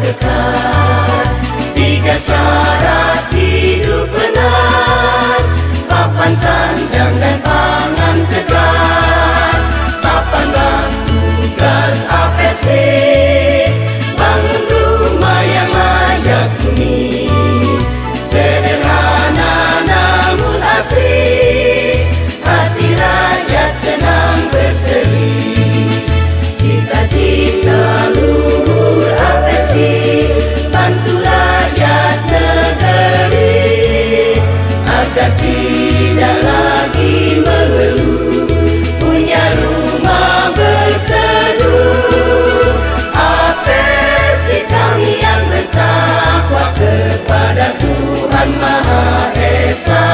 kekal. Tiga syarat hidup benar, papan sandang dan pangan segar. Papanlah tugas APC, bangun rumah yang layak huni. Sederhana namun asri, hati rakyat senang berseri. Cita-cita luhur APC, bantu rakyat negeri agar tidak lagi mengeluh, punya rumah berteduh. APC kami yang bertakwa kepada Tuhan Maha Esa.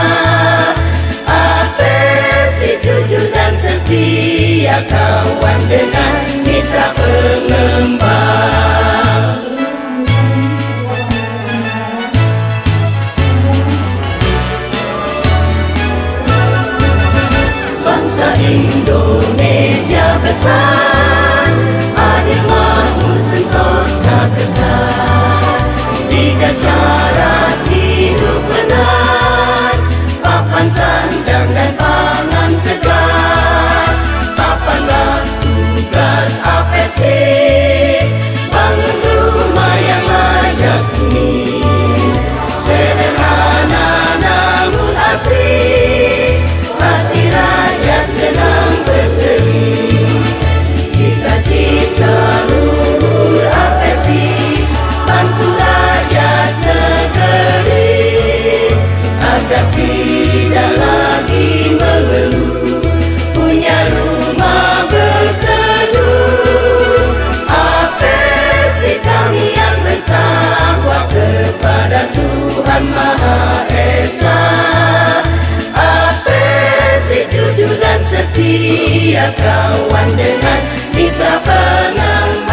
APC jujur dan setia, kawan dengan mitra pengembang. Bangsa Indonesia besar, adil makmur sentosa kekal. Tiga syarat hidup benar, papan sandang dan pangan segar. Papanlah tugas APC, bangun rumah yang layak huni. Sederhana namun asri, hati rakyat senang berseri. Cita-cita luhur APC, bantu rakyat negeri agar tidak lagi mengeluh, punya rumah berteduh. APC kami yang bertakwa kepada Tuhan Maha Esa. APC jujur dan setia, kawan dengan mitra pengembang.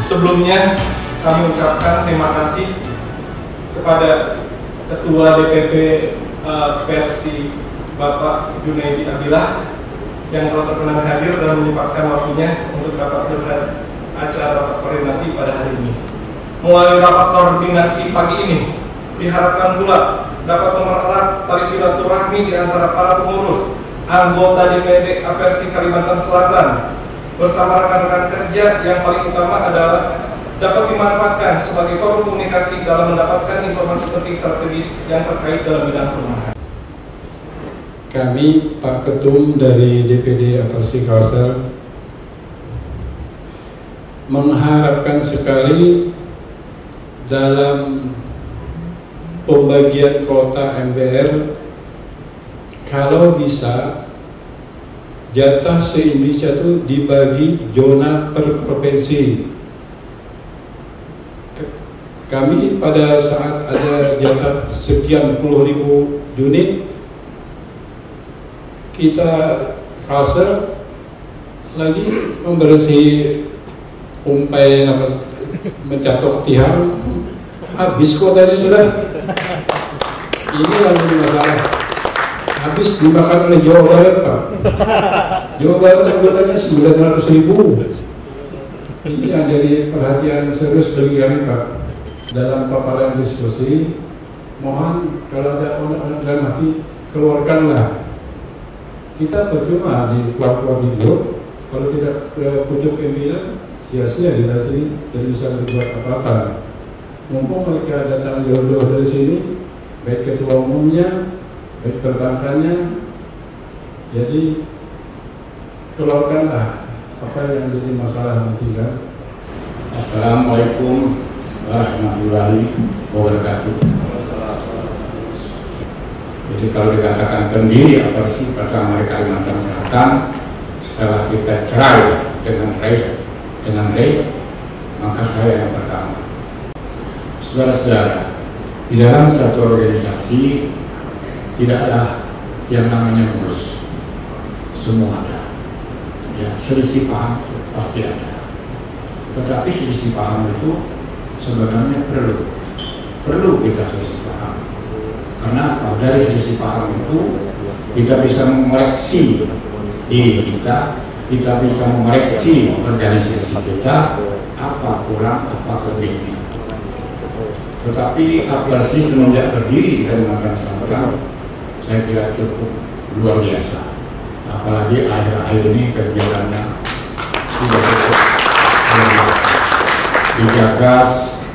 Sebelumnya kami ucapkan terima kasih kepada Ketua DPP Persi Bapak Junaidi Abilah yang telah berkenan hadir dan menyempatkan waktunya untuk dapat melihat acara rapat koordinasi pada hari ini. Melalui rapat koordinasi pagi ini, diharapkan pula dapat mempererat tali silaturahmi di antara para pengurus, anggota DPD APRSI Kalimantan Selatan bersama rekan-rekan kerja yang paling utama adalah dapat dimanfaatkan sebagai forum komunikasi dalam mendapatkan informasi penting strategis yang terkait dalam bidang perumahan. Kami Pak Ketum dari DPD APRSI Kalsel mengharapkan sekali dalam pembagian kuota MBR kalau bisa jatah se-Indonesia itu dibagi zona per provinsi. Kami pada saat ada jatah sekian puluh ribu unit, kita Kalsel lagi membersih umpai mencatok tiang, habis kuotanya sudah. Ini yang menjadi masalah. Habis dimakan oleh Jawa Barat, Pak. Jawa Barat anggotanya 900.000. Ini yang jadi perhatian serius bagi kami, Pak. Dalam paparan diskusi, mohon kalau ada orang dalam hati, keluarkanlah. Kita percuma di keluar video, kalau tidak ke pucuk pimpinan, sia-sia di sini, tidak bisa berbuat apa-apa. Mumpung mereka datang jauh-jauh dari sini, baik ketua umumnya, baik perbankannya, jadi keluarkanlah apa yang jadi masalah nanti kan. Assalamualaikum warahmatullahi wabarakatuh. Jadi kalau dikatakan pendiri APRSI pertama di Kalimantan Selatan, setelah kita cerai dengan Ray, maka saya yang pertama. Saudara-saudara, di dalam satu organisasi tidak ada yang namanya ngurus, semua ada. Ya, selisih paham pasti ada. Tetapi selisih paham itu sebenarnya perlu kita selisih paham. Karena dari selisih paham itu kita bisa mengoreksi diri kita bisa mengoreksi organisasi kita apa kurang, apa lebihnya. Tetapi APRSI semenjak berdiri di Kalimantan Selatan, saya kira cukup luar biasa. Apalagi akhir-akhir ini kegiatannya sudah cukup digagas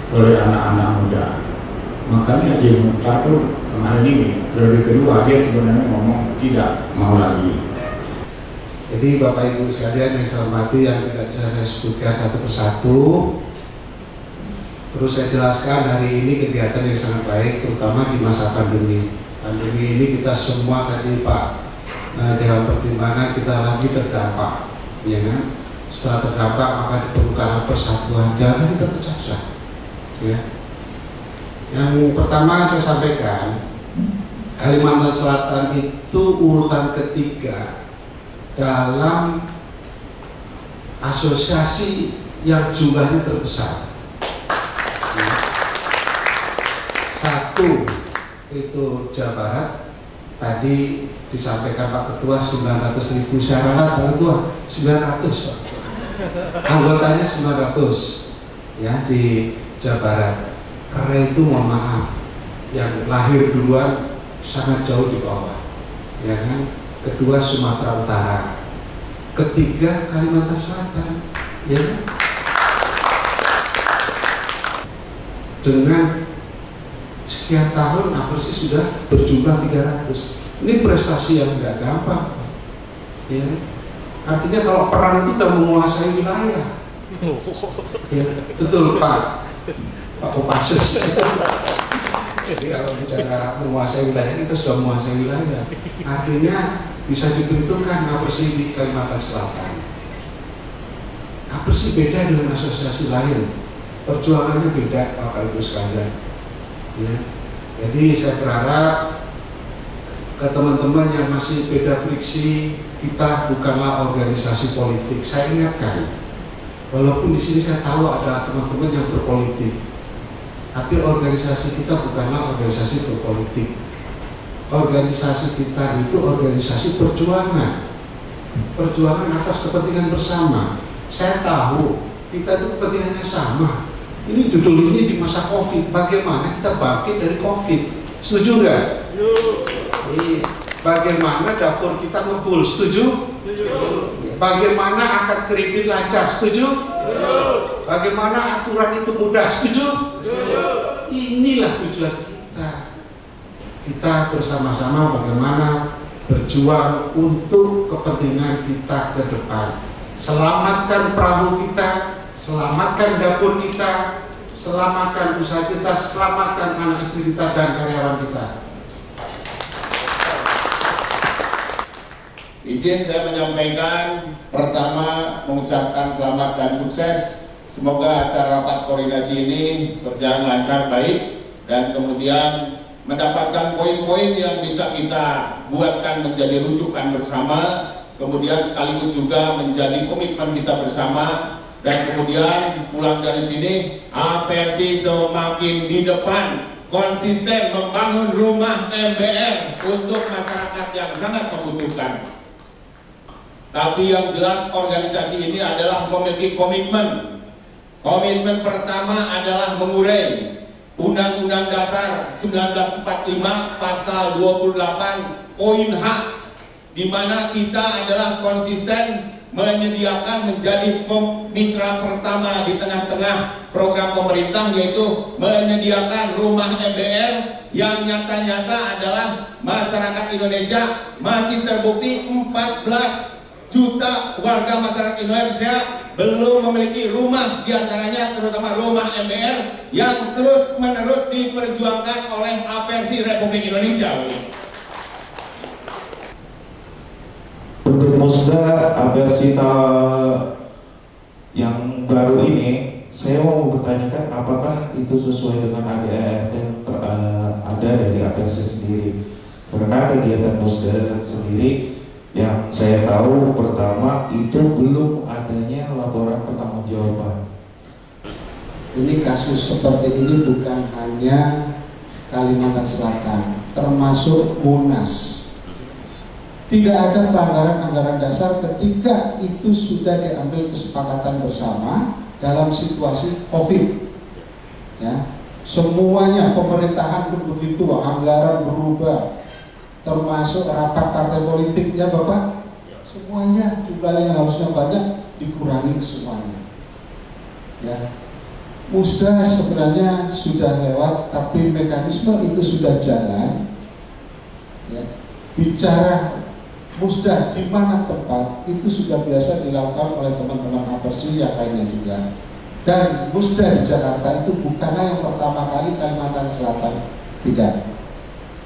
oleh anak-anak muda. Makanya di Muncakul kemarin ini periode kedua dia sebenarnya ngomong tidak mau lagi. Jadi Bapak Ibu sekalian yang saya hormati, yang tidak bisa saya sebutkan satu persatu, perlu saya jelaskan hari ini kegiatan yang sangat baik, terutama di masa pandemi. Pandemi ini kita semua tadi Pak Dewan Pertimbangan kita lagi terdampak, ya kan? Setelah terdampak maka diperlukan persatuan, jangan kita pecah belah. Ya. Yang pertama saya sampaikan, Kalimantan Selatan itu urutan ketiga dalam asosiasi yang jumlahnya terbesar. Satu itu Jawa Barat, tadi disampaikan Pak Ketua 900.000 syarat, Pak Ketua 900 Pak. Anggotanya 900 ya di Jawa Barat. Karena itu mohon maaf, yang lahir duluan sangat jauh di bawah, ya kan? Kedua Sumatera Utara, ketiga Kalimantan Selatan, ya kan? Dengan sekian tahun APRSI sudah berjumlah 300. Ini prestasi yang tidak gampang, ya. Artinya kalau perang itu sudah menguasai wilayah, ya, betul Pak Kopassus. Jadi kalau bicara menguasai wilayah, kita sudah menguasai wilayah. Artinya bisa diperhitungkan APRSI di Kalimantan Selatan. APRSI beda dengan asosiasi lain, perjuangannya beda Bapak Ibu sekalian. Ya. Jadi saya berharap ke teman-teman yang masih beda friksi, kita bukanlah organisasi politik. Saya ingatkan, walaupun di sini saya tahu ada teman-teman yang berpolitik, tapi organisasi kita bukanlah organisasi berpolitik. Organisasi kita itu organisasi perjuangan, perjuangan atas kepentingan bersama. Saya tahu kita itu kepentingannya sama. Ini judul ini di masa COVID, bagaimana kita bangkit dari COVID. Setuju nggak? Bagaimana dapur kita ngebul, setuju? Bagaimana akad kredit lancar, setuju? Bagaimana aturan itu mudah, setuju? Inilah tujuan kita. Kita bersama-sama bagaimana berjuang untuk kepentingan kita ke depan. Selamatkan perahu kita, selamatkan dapur kita, selamatkan usaha kita, selamatkan anak istri kita dan karyawan kita. Izin saya menyampaikan, pertama mengucapkan selamat dan sukses. Semoga acara rapat koordinasi ini berjalan lancar, baik, dan kemudian mendapatkan poin-poin yang bisa kita buatkan menjadi rujukan bersama, kemudian sekaligus juga menjadi komitmen kita bersama, dan kemudian pulang dari sini APRSI semakin di depan, konsisten membangun rumah MBR untuk masyarakat yang sangat membutuhkan. Tapi yang jelas organisasi ini adalah memiliki komitmen. Komitmen pertama adalah mengurai Undang-Undang Dasar 1945 pasal 28 poin H, di mana kita adalah konsisten menyediakan menjadi mitra pertama di tengah-tengah program pemerintah, yaitu menyediakan rumah MBR yang nyata-nyata adalah masyarakat Indonesia masih terbukti 14 juta warga masyarakat Indonesia belum memiliki rumah, diantaranya terutama rumah MBR yang terus-menerus diperjuangkan oleh APRSI Republik Indonesia. Untuk musda APRSI yang baru ini, saya mau bertanyakan apakah itu sesuai dengan ADART yang ada dari APRSI sendiri? Karena kegiatan musda sendiri yang saya tahu pertama itu belum adanya laporan pertanggungjawaban. Ini kasus seperti ini bukan hanya Kalimantan Selatan, termasuk Monas. Tidak ada pelanggaran anggaran dasar ketika itu sudah diambil kesepakatan bersama dalam situasi COVID. Ya, semuanya pemerintahan pun begitu, anggaran berubah, termasuk rapat partai politik ya Bapak, semuanya jumlahnya yang harusnya banyak dikurangi semuanya. Ya, musda sebenarnya sudah lewat, tapi mekanisme itu sudah jalan. Ya, bicara musda di mana tempat itu sudah biasa dilakukan oleh teman-teman Apersi yang lainnya juga. Dan musda di Jakarta itu bukanlah yang pertama kali Kalimantan Selatan, tidak.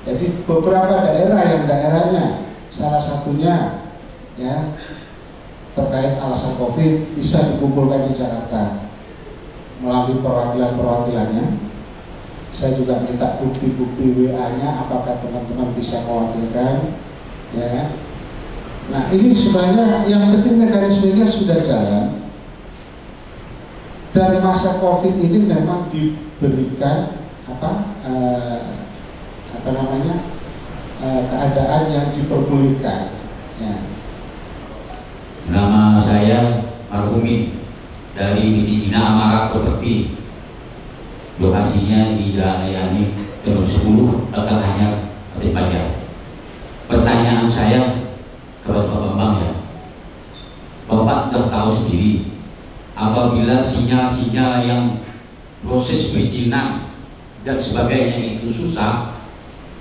Jadi beberapa daerah yang daerahnya salah satunya ya terkait alasan COVID bisa dikumpulkan di Jakarta melalui perwakilan-perwakilannya. Saya juga minta bukti-bukti WA-nya, apakah teman-teman bisa mewakilkan ya. Nah ini sebenarnya yang penting mekanismenya sudah jalan. Dan masa COVID ini memang diberikan keadaan yang diperbolehkan. Ya. Nama saya Marhumin dari Midijina Amara Properti. Lokasinya di Jalan Layani nomor 10 Tegal Anyar, Pajar. Pertanyaan saya kepada Pak Bambang ya, Bapak sudah tahu sendiri apabila sinyal-sinyal yang proses perizinan dan sebagainya itu susah,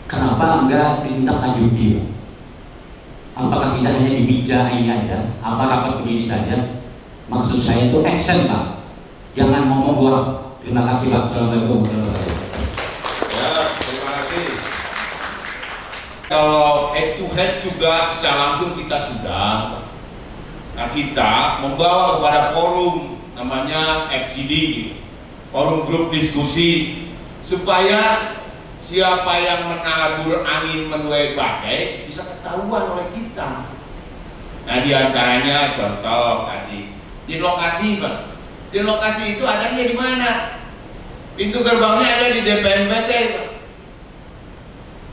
kenapa enggak ditindaklanjuti? Apakah kita hanya di meja ini aja, apa rapat begini saja? Maksud saya itu action Pak, jangan ngomong doang. Terima kasih Pak. Assalamualaikum warahmatullahi wabarakatuh. Ya, terima kasih. Kalau head to head juga secara langsung kita sudah. Nah kita membawa kepada forum namanya FGD, forum grup diskusi, supaya siapa yang menabur angin menuai badai bisa ketahuan oleh kita. Nah diantaranya contoh tadi di lokasi Pak, di lokasi itu adanya di mana? Pintu gerbangnya ada di DPNPT Pak.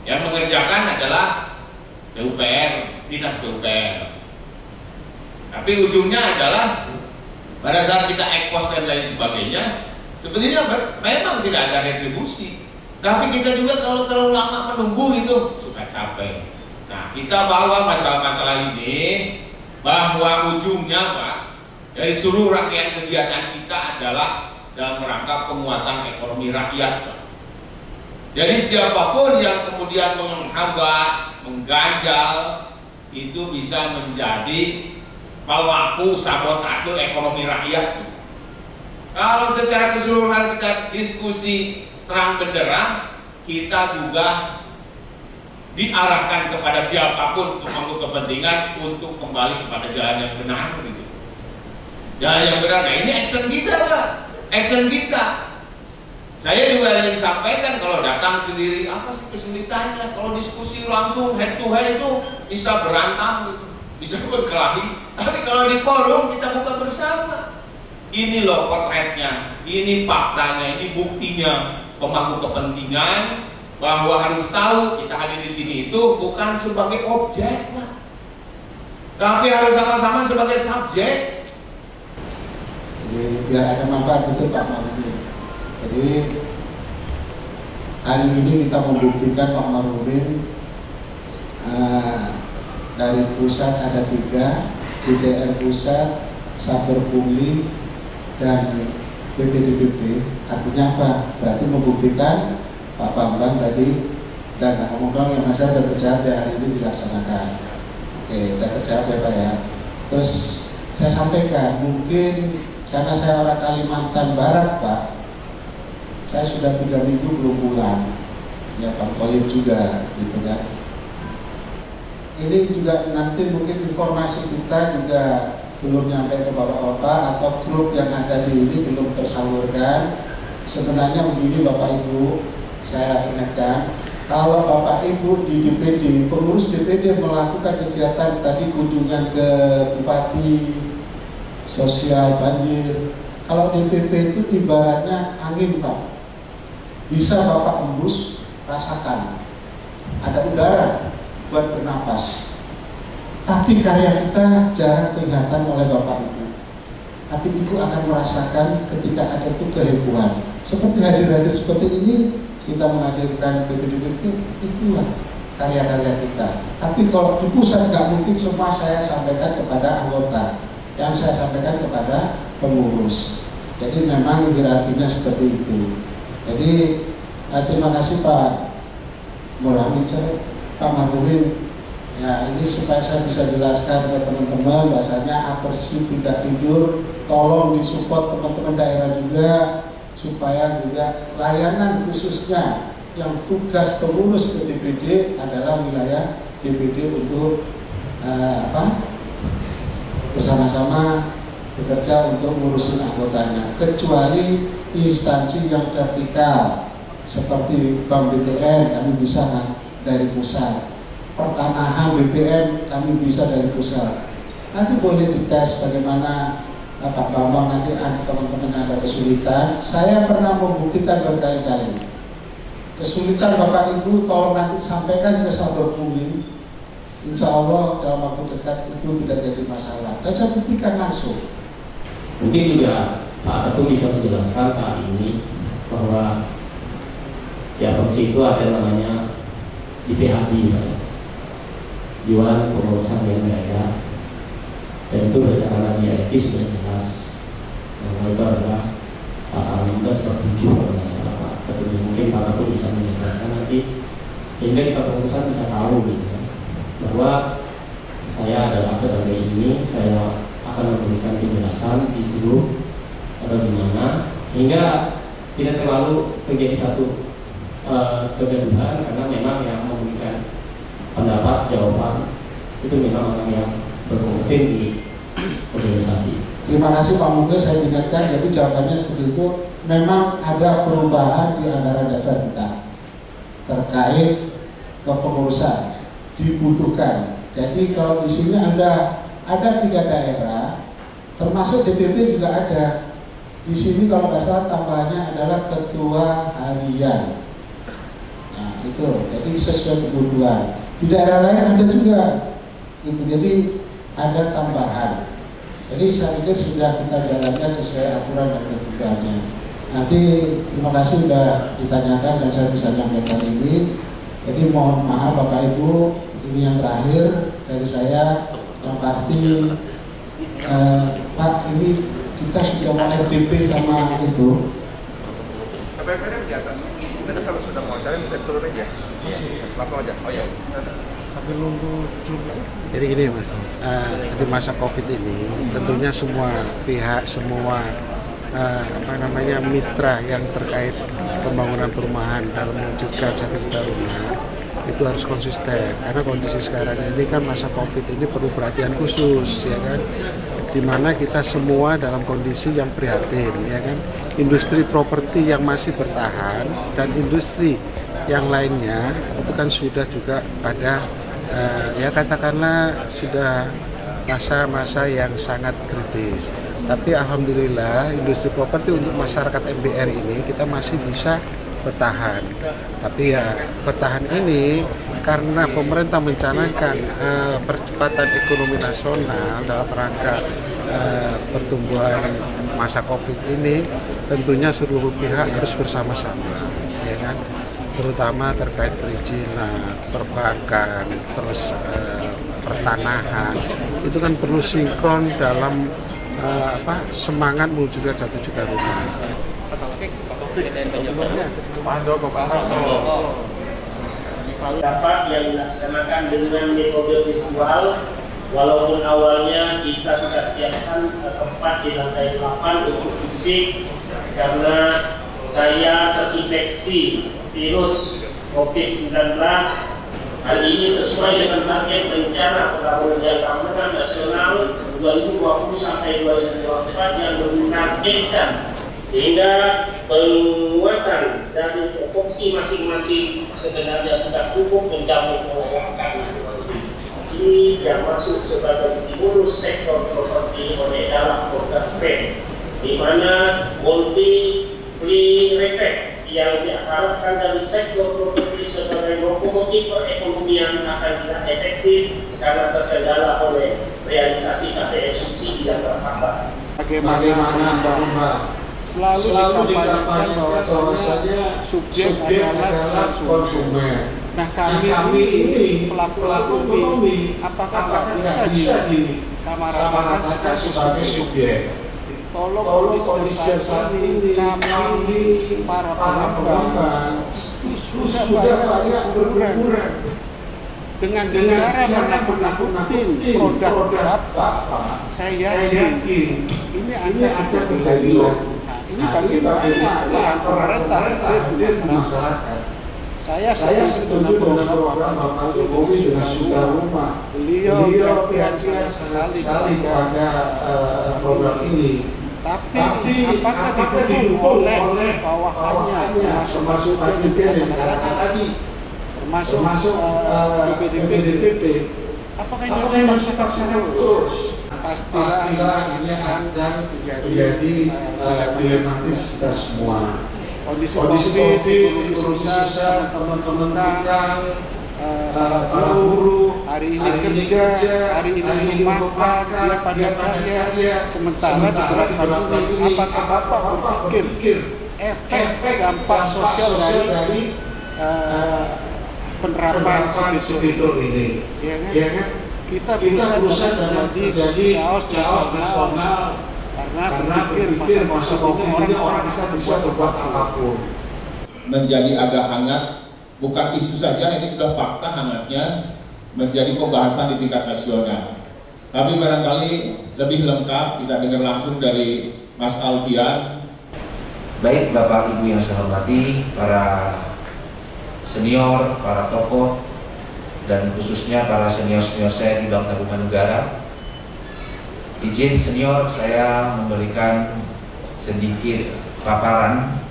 Yang mengerjakan adalah PUPR, Dinas PUPR. Tapi ujungnya adalah pada saat kita ekspos dan lain sebagainya, sebenarnya memang tidak ada retribusi. Tapi kita juga kalau terlalu lama menunggu itu suka capek. Nah kita bawa masalah-masalah ini bahwa ujungnya Pak, dari seluruh rangkaian kegiatan kita adalah dalam rangka penguatan ekonomi rakyat Pak. Jadi siapapun yang kemudian menghambat, mengganjal, itu bisa menjadi pelaku sabotase ekonomi rakyat. Kalau secara keseluruhan kita diskusi terang benderang, kita juga diarahkan kepada siapapun pemangku kepentingan untuk kembali kepada jalan yang benar gitu. Jalan yang benar. Nah ini action kita Pak, action kita. Saya juga ingin sampaikan kalau datang sendiri apa sih kesulitannya? Kalau diskusi langsung head to head itu bisa berantem gitu, bisa berkelahi. Tapi kalau di forum kita buka bersama. Ini loh potretnya, ini faktanya, ini buktinya. Pemangku kepentingan bahwa harus tahu kita hadir di sini itu bukan sebagai objek lah, tapi harus sama-sama sebagai subjek. Jadi biar ada manfaat betul Pak Marhumin. Jadi hari ini kita membuktikan Pak Marhumin dari pusat ada 3, DPR pusat, Saber Pungli, dan BPDBD. Artinya apa? Berarti membuktikan Pak Bambang tadi udah nggak ngomong doang ya Mas, udah terjawab ya, hari ini dilaksanakan. Oke, udah terjawab ya Pak ya. Terus saya sampaikan, mungkin karena saya orang Kalimantan Barat Pak, saya sudah 3 minggu belum pulang. Ya Pak Toyib juga gitu kan. Ini juga nanti mungkin informasi kita juga belum nyampe ke Bapak-Bapak atau grup yang ada di ini belum tersalurkan. Sebenarnya begini Bapak Ibu, saya ingatkan, kalau Bapak Ibu di DPD, pengurus DPD melakukan kegiatan tadi kunjungan ke Bupati, sosial banjir, kalau DPP itu ibaratnya angin Pak, bisa Bapak embus, rasakan ada udara buat bernapas. Tapi karya kita jarang kelihatan oleh Bapak Ibu. tapi ibu akan merasakan ketika ada itu kehebohan. Seperti hadir-hadir seperti ini, kita menghadirkan BPDPP, itulah karya-karya kita. Tapi kalau di pusat nggak mungkin semua saya sampaikan kepada anggota, yang saya sampaikan kepada pengurus. Jadi memang hierarkinya seperti itu. Jadi terima kasih Pak Pak Marhumin. Ya, ini supaya saya bisa jelaskan ke teman-teman bahasanya Apersi tidak tidur, tolong disupport teman-teman daerah juga supaya juga layanan khususnya yang tugas pengurus ke DPD adalah wilayah DPD untuk bersama-sama bekerja untuk ngurusin anggotanya, kecuali instansi yang vertikal seperti Bank BTN kami bisa dari pusat, pertanahan BPM kami bisa dari pusat. Nanti boleh dites bagaimana Pak Bambang, nanti teman-teman ada kesulitan. Saya pernah membuktikan berkali-kali. Kesulitan Bapak Ibu tolong nanti sampaikan ke Saber Pulih. Insya Allah dalam waktu dekat itu tidak jadi masalah. Dan saya buktikan langsung. Mungkin juga Pak Ketum bisa menjelaskan saat ini bahwa ya Persi itu ada namanya DPHD, Dewan Pengurusan Harian Daerah, dan itu berdasarkan etis sudah jelas bahwa itu adalah pasal 16 per 7 kalau nggak salah Pak Ketum. Mungkin Pak Ketum bisa menjelaskan nanti sehingga kita pengurusan bisa tahu gitu ya, bahwa saya adalah sebagai ini, saya akan memberikan penjelasan di grup atau di mana, sehingga tidak terlalu terjadi satu kegaduhan, karena memang yang memberikan pendapat jawaban itu memang orang yang berkompeten di organisasi. Terima kasih Pak Muge, saya ingatkan. Jadi jawabannya seperti itu. Memang ada perubahan di anggaran dasar kita terkait kepengurusan dibutuhkan. Jadi kalau di sini ada 3 daerah, termasuk DPP juga ada. Di sini kalau nggak salah tambahannya adalah ketua harian. Nah itu, jadi sesuai kebutuhan. Di daerah lain ada juga, gitu. Jadi ada tambahan. Jadi saya pikir sudah kita jalankan sesuai aturan dan ketentuannya. Nanti terima kasih sudah ditanyakan dan saya bisa menyampaikan ini. Jadi mohon maaf Bapak Ibu, ini yang terakhir dari saya. Yang pasti Pak, ini kita sudah mau RDP sama itu. di atas. Nanti kalau sudah mau jalan bisa turun aja. Langsung aja. Oh iya. Sambil nunggu jadi gini Mas, di masa COVID ini tentunya semua pihak, semua mitra yang terkait pembangunan perumahan dalam mewujudkan 1 juta rumah itu harus konsisten, karena kondisi sekarang ini kan masa COVID ini perlu perhatian khusus, ya kan, dimana kita semua dalam kondisi yang prihatin, ya kan, industri properti yang masih bertahan dan industri yang lainnya itu kan sudah juga pada ya katakanlah sudah masa-masa yang sangat kritis. Tapi alhamdulillah industri properti untuk masyarakat MBR ini kita masih bisa bertahan. Tapi ya bertahan ini karena pemerintah mencanangkan percepatan ekonomi nasional dalam rangka pertumbuhan masa COVID ini, tentunya seluruh pihak harus bersama-sama, ya kan, terutama terkait perizinan, perbankan, terus pertanahan, itu kan perlu sinkron dalam semangat mewujudkan 1 juta rumah. Dapat yang dilaksanakan dengan metode virtual, walaupun awalnya kita sudah siapkan tempat di lantai 8 untuk fisik, karena saya terinfeksi virus COVID-19. Hal ini sesuai dengan target rencana pembangunan jangka menengah nasional 2020 sampai 2024 yang menargetkan, sehingga penguatan dari provinsi masing-masing sebenarnya sudah cukup menjamin penguatan ini yang masuk sebagai stimulus sektor properti oleh dalam program PEN, di mana multi effect yang diharapkan dari sektor properti sebagai lokomotif perekonomian akan tidak efektif karena terkendala oleh realisasi KPS subsidi yang terhambat. bagaimana selalu dikampanyekan bahwasanya subjek adalah konsumen. Nah kami ini pelaku ekonomi, apakah bisa disamaratakan sebagai subjek? Tolong kondisikan kami para pengembang sudah banyak berkurang dengan cara menakut-nakutin produk Bapak. Saya yakin ini ada kegagalan. Nah, ini bagaimana pemerintah hadir di masyarakat. Saya setuju dengan program Bapak Jokowi dengan suka rumah. Beliau perhatian sekali pada program ini. Tapi apakah didukung oleh bawahannya termasuk presiden yang tadi termasuk DPP? Apakah ini harus dipaksakan terus? Pastilah ini akan menjadi dilematis kita semua. Kondisi ekonomi susah, teman-teman kita para buruh hari ini kerja, hari ini makan, dia pada karya, sementara di beberapa ini apakah Bapak berpikir efek dampak sosial dari penerapan subsidi ini, ya kan? Kita berusaha menjadi chaos nasional karena berpikir masa ini orang bisa berbuat apapun. Menjadi agak hangat, bukan isu saja, ini sudah fakta hangatnya menjadi pembahasan di tingkat nasional. Tapi barangkali lebih lengkap kita dengar langsung dari Mas Alfian. Baik Bapak Ibu yang saya hormati, para senior, para tokoh, dan khususnya para senior-senior saya di Bank Tabungan Negara. Izin senior saya memberikan sedikit paparan.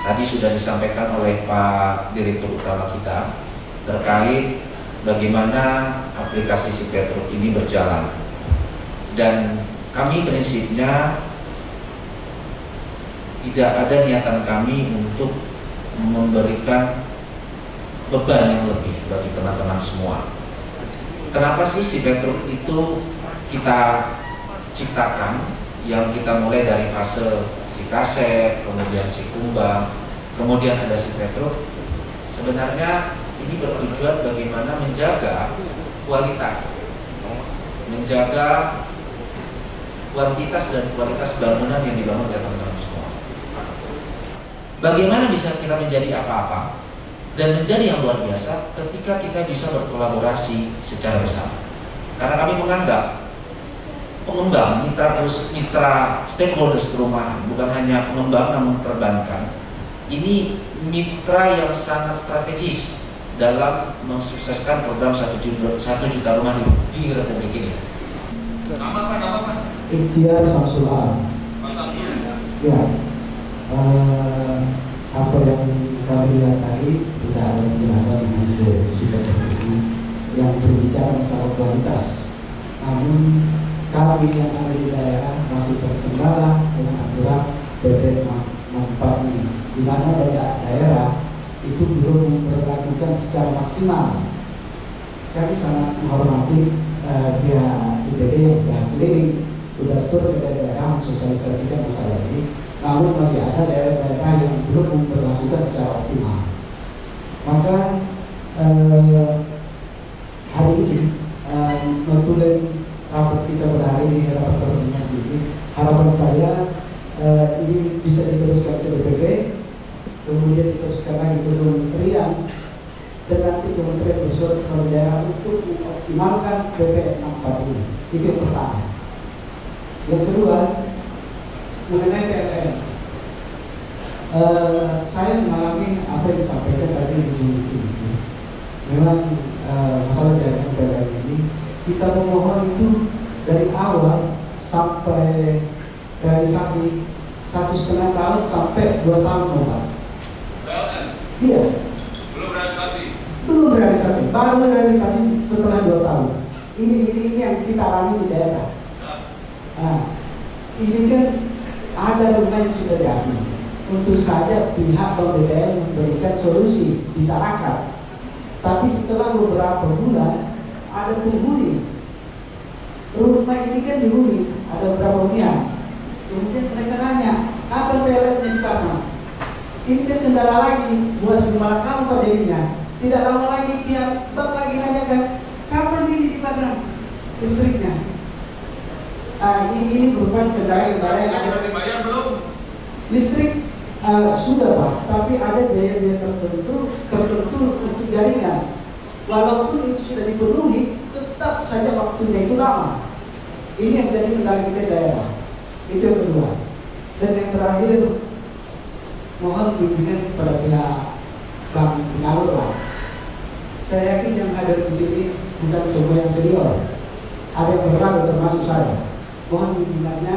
Tadi sudah disampaikan oleh Pak Direktur Utama kita terkait bagaimana aplikasi Sipetruk ini berjalan. Dan kami prinsipnya tidak ada niatan kami untuk memberikan beban yang lebih bagi teman-teman semua. Kenapa sih Sipetruk itu kita ciptakan, yang kita mulai dari fase si kaset, kemudian si kumbang, kemudian ada si Sipetruk. Sebenarnya ini bertujuan bagaimana menjaga kualitas, menjaga kuantitas dan kualitas bangunan yang dibangun oleh teman-teman semua. Bagaimana bisa kita menjadi apa-apa dan menjadi yang luar biasa ketika kita bisa berkolaborasi secara bersama. Karena kami menganggap pengembang, mitra stakeholders perumahan, bukan hanya pengembang namun perbankan, ini mitra yang sangat strategis dalam mensukseskan program 1 juta rumah di Republik ini. Nama apa? Ikhtiar Samsul Alam. Ya, apa yang kami lihat tadi tidak ada penjelasan di Sipetruk ini yang berbicara masalah kualitas. Namun kami yang ada di daerah masih terkendala dengan aturan PP 64 ini, di mana banyak daerah itu belum memperlakukan secara maksimal. Kami sangat menghormati pihak UPD yang telah keliling, sudah turun ke daerah mensosialisasikan masalah ini. Namun masih ada daerah-daerah yang belum memperlakukan secara optimal. Maka hari ini notulen rapat kita pada hari ini, rapat koordinasi ini, harapan saya ini bisa diteruskan ke DPP, kemudian diteruskan lagi ke kementerian, dan nanti kementerian bersurat kepada daerah untuk mengoptimalkan PP 64 ini. Itu yang pertama. Yang kedua, mengenai PLN, saya mengalami apa yang disampaikan tadi di sini. Memang masalah jaringan PLN ini kita memohon itu dari awal sampai realisasi 1,5 tahun sampai 2 tahun Pak. PLN? Iya. Belum realisasi? Belum realisasi, baru realisasi setelah 2 tahun. Ini yang kita alami di daerah. Nah, ini kan ada rumah yang sudah jadi. Untuk saja pihak BDN memberikan solusi, bisa akad. Tapi setelah beberapa bulan ada penghuni. Rumah ini kan dihuni, ada berapa hunian? Kemudian mereka nanya, kapan PLN-nya dipasang? Ini kan kendala lagi buat semalam kamu jadinya. Tidak lama lagi pihak bank lagi nanyakan, kapan ini dipasang listriknya? Ini merupakan kendala yang sudah dibayar belum? Listrik sudah Pak, tapi ada biaya-biaya tertentu untuk jaringan. Walaupun itu sudah dipenuhi, tetap saja waktunya itu lama. Ini yang menjadi kendala kita daerah. Itu yang kedua. Dan yang terakhir, mohon bimbingan kepada pihak bank penyalur Pak. Saya yakin yang hadir di sini bukan semua yang senior. Ada yang berlalu termasuk saya. Mohon bimbingannya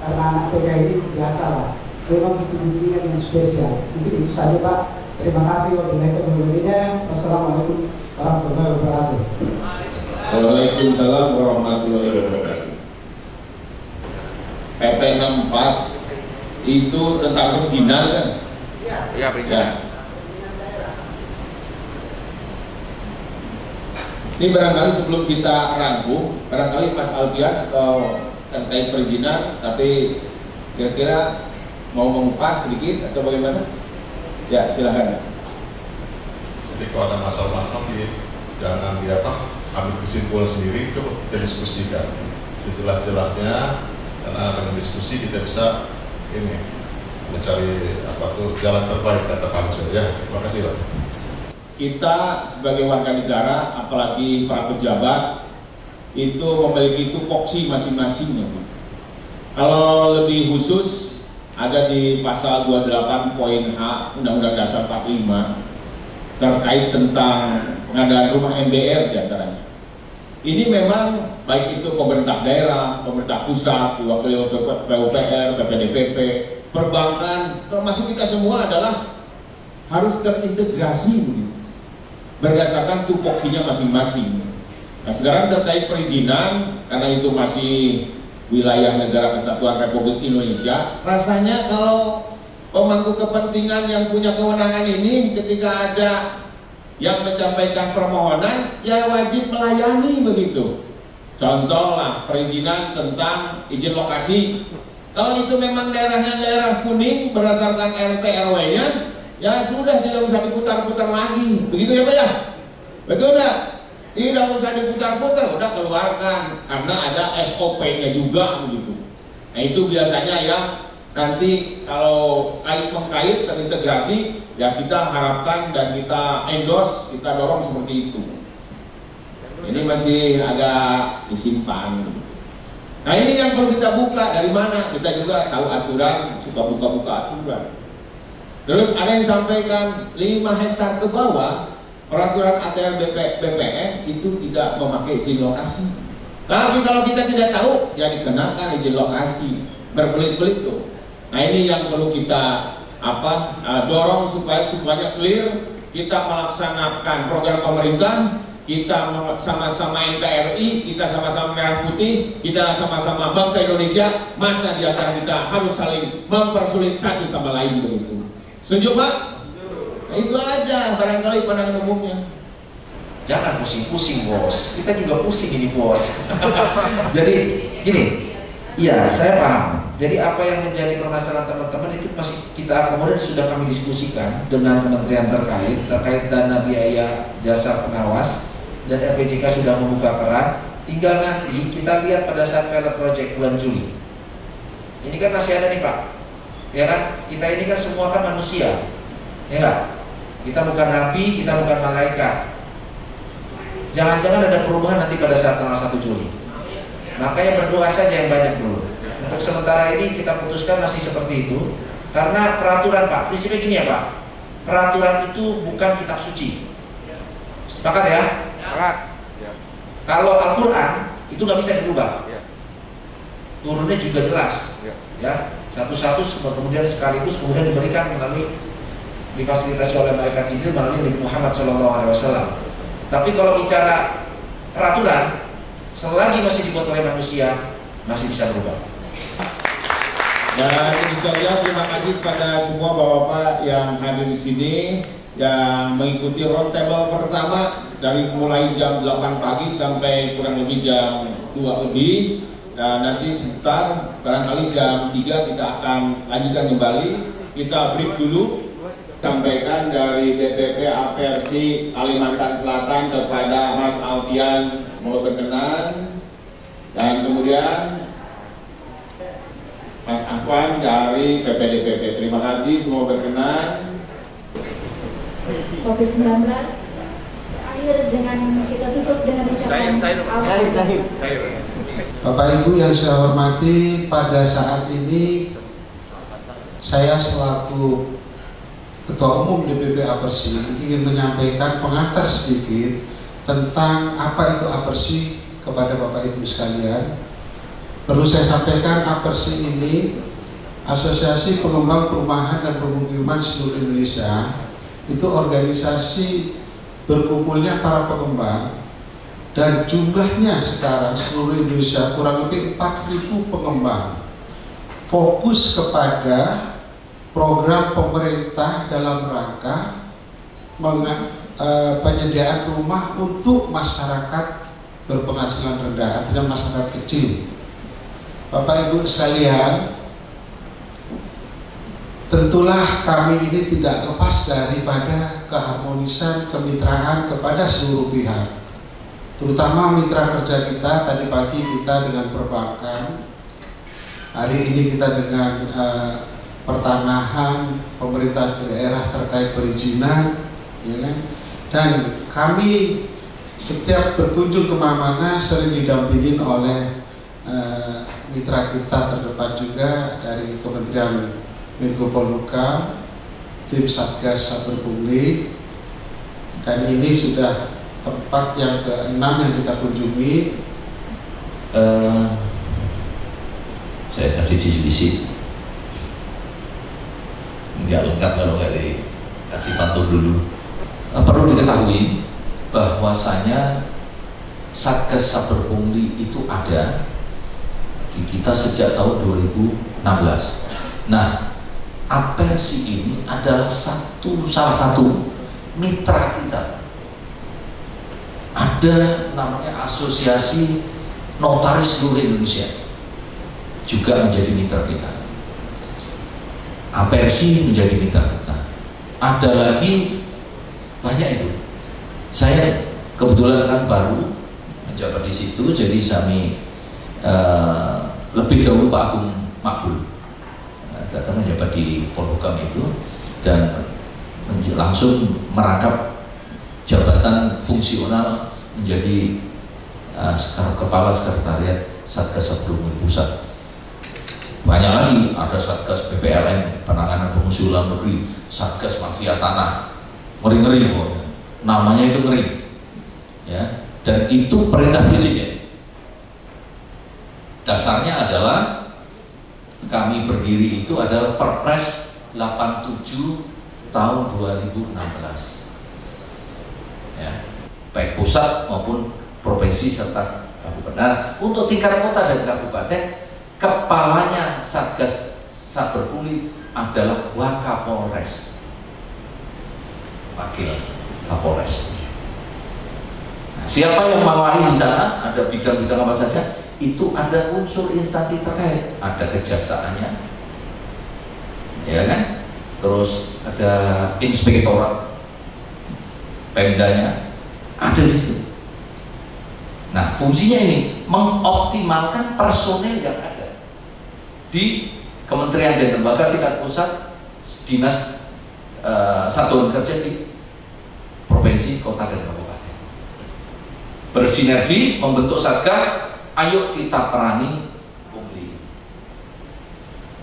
karena anak TK ini biasa Pak. Memang butuh bimbingan yang spesial. Mungkin itu saja Pak. Terima kasih. Wassalamualaikum warahmatullahi wabarakatuh. Waalaikumsalam warahmatullahi wabarakatuh. PP 64 itu tentang perizinan kan? Iya, perizinan. Ini barangkali sebelum kita rangkum, barangkali Mas Alfian atau terkait perizinan, tapi kira-kira mau mengupas sedikit atau bagaimana? Ya, silahkan. Jadi kalau ada masalah-masalah jangan ambil kesimpulan sendiri, coba kita diskusikan sejelas-jelasnya, karena dengan diskusi kita bisa mencari jalan terbaik kata Pak Ansel ya. Terima kasih Pak. Kita sebagai warga negara, apalagi para pejabat, itu memiliki tupoksi masing-masing. Kalau lebih khusus ada di pasal 28 poin H Undang-Undang Dasar 45 terkait tentang pengadaan rumah MBR diantaranya. Ini memang baik itu pemerintah daerah, pemerintah pusat, diwakili PUPR, PPDPP, perbankan, termasuk kita semua adalah harus terintegrasi begitu, berdasarkan tupoksinya masing-masing. Nah sekarang terkait perizinan, karena itu masih wilayah Negara Kesatuan Republik Indonesia, rasanya kalau pemangku kepentingan yang punya kewenangan ini ketika ada yang menyampaikan permohonan, ya wajib melayani begitu. Contoh lah perizinan tentang izin lokasi. Kalau itu memang daerahnya daerah kuning berdasarkan RT RW-nya, ya sudah tidak usah diputar-putar lagi. Begitu ya Pak ya? Betul nggak? Tidak usah diputar-putar, udah keluarkan karena ada SOP-nya juga begitu. Nah itu biasanya ya nanti kalau kait-mengkait terintegrasi, ya kita harapkan dan kita endorse, kita dorong seperti itu. Ini masih agak disimpan. Nah ini yang perlu kita buka, dari mana? Kita juga tahu aturan, suka buka-buka aturan. Terus ada yang sampaikan 5 hektar ke bawah, peraturan ATR BPN itu tidak memakai izin lokasi. Tapi kalau kita tidak tahu, ya dikenakan izin lokasi, berbelit-belit tuh. Nah ini yang perlu kita dorong supaya semuanya clear. Kita melaksanakan program pemerintah, kita sama-sama NKRI, kita sama-sama Merah Putih, kita sama-sama bangsa Indonesia. Masa di antara kita harus saling mempersulit satu sama lain begitu. Setuju Pak? Nah, itu aja barangkali pandangan umumnya. Jangan pusing-pusing bos, kita juga pusing ini bos. Jadi gini, iya saya paham. Jadi apa yang menjadi permasalahan teman-teman itu masih kita kemudian sudah kami diskusikan dengan kementerian terkait dana biaya jasa pengawas, dan RPJK sudah membuka keran. Tinggal nanti kita lihat pada saat pilot project bulan Juli. Ini kan masih ada nih Pak, ya kan? Kita ini kan semua kan manusia, ya nggak? Kita bukan nabi, kita bukan malaikat. Jangan-jangan ada perubahan nanti pada saat tanggal 1 Juli. Makanya berdoa saja yang banyak dulu. Untuk sementara ini kita putuskan masih seperti itu. Karena peraturan Pak, prinsipnya gini ya Pak, peraturan itu bukan kitab suci. Sepakat ya? Sepakat. Kalau Al-Quran itu nggak bisa dirubah. Turunnya juga jelas. Ya, satu-satu kemudian sekaligus kemudian diberikan melalui difasilitasi oleh malaikat Jibril melalui Nabi Muhammad SAW. Tapi kalau bicara peraturan, selagi masih dibuat oleh manusia, masih bisa berubah. Dan tentu saja terima kasih kepada semua bapak-bapak yang hadir di sini, yang mengikuti roundtable pertama dari mulai jam 8 pagi sampai kurang lebih jam 2 lebih. Dan nanti sebentar barangkali jam 3 kita akan lanjutkan kembali. Kita break dulu. Sampaikan dari DPP APRSI Kalimantan Selatan kepada Mas Alfian, mohon berkenan. Dan kemudian Mas Afwan dari PPDPP. Terima kasih, semua berkenan. COVID-19 akhir dengan kita tutup dengan ucapan Cair. Bapak Ibu yang saya hormati, pada saat ini saya selaku Ketua Umum DPP APRSI ingin menyampaikan pengantar sedikit tentang apa itu APRSI kepada Bapak Ibu sekalian. Perlu saya sampaikan, APRSI ini Asosiasi Pengembang Perumahan dan Pemukiman Seluruh Indonesia, itu organisasi berkumpulnya para pengembang, dan jumlahnya sekarang seluruh Indonesia kurang lebih 4.000 pengembang, fokus kepada program pemerintah dalam rangka penyediaan rumah untuk masyarakat berpenghasilan rendah, artinya masyarakat kecil. Bapak Ibu sekalian, tentulah kami ini tidak lepas daripada keharmonisan kemitraan kepada seluruh pihak, terutama mitra kerja kita. Tadi pagi kita dengan perbankan, hari ini kita dengan pertanahan, pemerintah daerah terkait perizinan, ya kan? Dan kami setiap berkunjung kemana-mana sering didampingin oleh mitra kita terdepan juga dari Kementerian Menko Polhukam, tim Satgas Saber Pungli, dan ini sudah tempat yang ke-6 yang kita kunjungi. Saya tadi disini nggak lengkap kalau nggak dikasih pantun dulu. Perlu diketahui bahwasanya Satgas Saber Pungli itu ada di kita sejak tahun 2016. Nah, APRSI ini adalah salah satu mitra kita. Ada namanya Asosiasi Notaris Seluruh Indonesia, juga menjadi mitra kita. APRSI menjadi mitra kita. Ada lagi banyak itu. Saya kebetulan kan baru menjabat di situ, jadi kami lebih dahulu Pak Agung Makbul datang menjabat di Polhukam itu, dan langsung merangkap jabatan fungsional menjadi kepala sekretariat Satgas Saber Pungli Pusat. Banyak lagi, ada Satgas PPLN, penanganan pengusulan negeri, Satgas Mafia Tanah, ngeri-ngeri pokoknya, namanya itu ngeri, ya. Dan itu perintah presiden. Dasarnya adalah kami berdiri itu adalah Perpres 87 tahun 2016, ya, baik pusat maupun provinsi serta kabupaten. Nah, untuk tingkat kota dan kabupaten, kepalanya Satgas Saber Pungli adalah Wakapolres, wakil Kapolres. Nah, siapa yang mengawali di sana? Ada bidang-bidang apa saja? Itu ada unsur instansi terkait, ada kejaksaannya, ya kan? Terus ada inspektorat, Pemdanya ada di situ. Nah, fungsinya ini mengoptimalkan personel yang ada di kementerian dan lembaga tingkat pusat, dinas satuan kerja di provinsi, kota dan kabupaten. Bersinergi membentuk satgas. Ayo kita perangi pungli.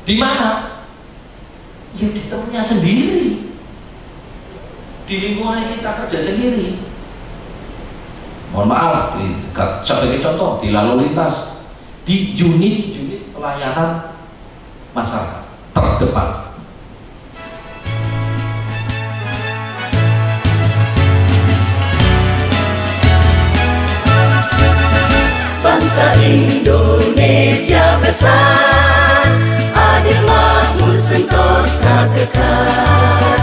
Di mana? Ya di temennya sendiri, di lingkungan kita kerja sendiri. Mohon maaf, sebagai contoh di lalu lintas, di unit-unit pelayanan masyarakat terdepan. Bangsa Indonesia besar, adil makmur sentosa kekal.